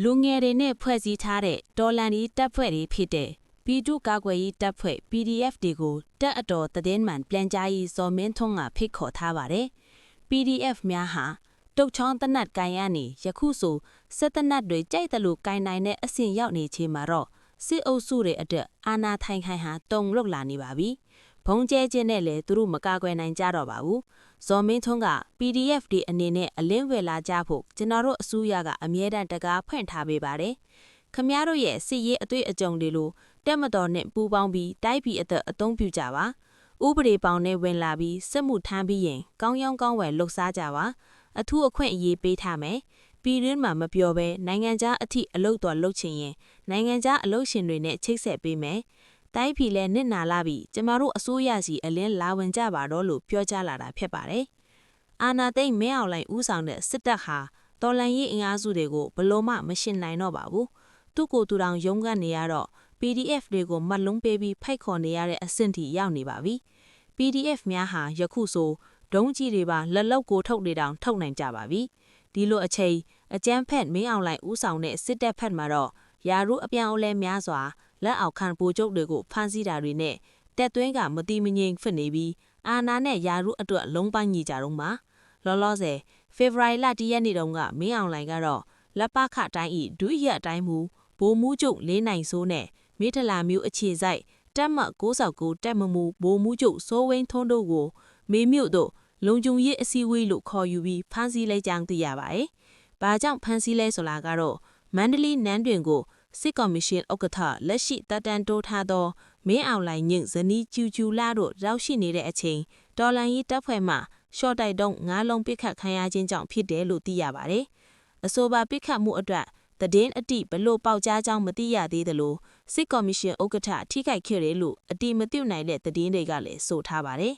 လူငယ်တွေနဲ့ဖွဲ့စည်းထားတဲ့တော်လှန်ရေးတပ်ဖွဲ့တွေဖြစ်တဲ့ပြည်သူ့ကာကွယ်ရေးတပ်ဖွဲ့ PDF တွေကိုတပ်အတော်သတင်းမှန်ပြန်ကြားရေးဇော်မင်းထွန်းကဖိတ်ခေါ်ထားပါတယ်။ PDF များဟာတုတ်ချောင်းတနတ်ကိုင်ရနေယခုဆိုစစ်တနတ်တွေကြိုက်တယ်လို့ကိုင်နိုင်တဲ့အဆင့်ရောက်နေချေမှာတော့စစ်အုပ်စုတွေအတွက်အာဏာထိုင်ခိုင်ဟာတုံလုတ်လာနေပါပြီ။ဘုံကျဲခြင်းနဲ့လည်းသူတို့မကာကွယ်နိုင်ကြတော့ပါဘူး။ဇော်မင်းထွန်းက PDF တွေအနေနဲ့အလင်းဝယ်လာကြဖို့ကျွန်တော်တို့အစိုးရကအမြဲတမ်းတကားဖွင့်ထားပေးပါတယ်။ခမရတို့ရဲ့စစ်ရေးအတွေ့အကြုံတွေလိုတက်မတော်နဲ့ပူးပေါင်းပြီးတိုက်ပြည်အသက်အသုံးပြုကြပါ။ဥပဒေပေါင်းနဲ့ဝင်လာပြီးစစ်မှုထမ်းပြီးရင်ကောင်းရောင်းကောင်းဝယ်လှုပ်ရှားကြပါ။အထူးအခွင့်အရေးပေးထားမယ်။ပြည်တွင်းမှာမပြောဘဲနိုင်ငံခြားအထိအလုပ်တော်လုပ်ချင်ရင်နိုင်ငံခြားအလုပ်ရှင်တွေနဲ့ချိတ်ဆက်ပေးမယ်။တိုင်းပြည်လဲနစ်နာလာပြီးကျမတို့အစိုးရစီအလင်းလာဝင်ကြပါတော့လို့ပြောကြားလာတာဖြစ်ပါတယ်။အာနာသိမ့်မင်းအောင်လှိုင်ဦးဆောင်တဲ့စစ်တပ်ဟာတော်လန်ရေးအင်အားစုတွေကိုဘလို့မှမရှင်းနိုင်တော့ပါဘူး။သူ့ကိုယ်သူတောင်ရုံးကနေရတော့ PDF တွေကိုမတ်လုံးပေးပြီးဖိတ်ခေါ်နေရတဲ့အဆင့်ထိရောက်နေပါပြီ။ PDF များဟာယခုဆိုဒုံးကြီးတွေပါလက်လောက်ကိုထုတ်နေတောင်ထုတ်နိုင်ကြပါပြီ။ဒီလိုအချိန်အကျန်းဖက်မင်းအောင်လှိုင်ဦးဆောင်တဲ့စစ်တပ်ဖက်မှာတော့ယာရုအပြောင်းအလဲများစွာလက်အောက်ခံပိုချုပ်တွေကိုဖမ်းဆီးတာတွေနဲ့တက်သွင်းကမတိမငြိမ်ဖြစ်နေပြီးအာနာနဲ့ယာရုအတွက်လုံးပန်းညီကြတော့မှာလောလောဆယ်ဖေဖော်ဝါရီလ1ရက်နေ့တုန်းကမင်းအောင်လှိုင်ကတော့လက်ပခတိုင်းဤဒုရအတိုင်းမူဘိုးမှုကျုပ်လေးနိုင်စိုးနဲ့မိထလာမျိုးအခြေဆိုင်တက်မ69တက်မမူဘိုးမှုကျုပ်စိုးဝင်းထွန်းတို့ကိုမေမြို့တို့လုံခြုံရေးအစည်းအဝေးလို့ခေါ်ယူပြီးဖမ်းဆီးလိုက်ကြောင်းသိရပါတယ်။ဘာကြောင့်ဖမ်းဆီးလဲဆိုတာကတော့မန္တလေးနန်းတွင်ကိုစစ်ကော်မရှင်ဥက္ကဋ္ဌလက်ရှိတပ်တန်းတိုးထားသောမင်းအောင်လှိုင်ညင်ဇနီးကျူကျူလာတို့ရောက်ရှိနေတဲ့အချိန်တော်လန်ရေးတပ်ဖွဲ့မှရှော့တိုက်တုံး9လုံးပစ်ခတ်ခံရခြင်းကြောင့်ဖြစ်တယ်လို့သိရပါတယ်။အဆိုပါပစ်ခတ်မှုအတွက်သတင်းအတိဘလို့ပေါက်ကြားကြောင်းမသိရသေးသလိုစစ်ကော်မရှင်ဥက္ကဋ္ဌထိခိုက်ခဲ့တယ်လို့အတိမပြုတ်နိုင်တဲ့သတင်းတွေကလည်းဆိုထားပါတယ်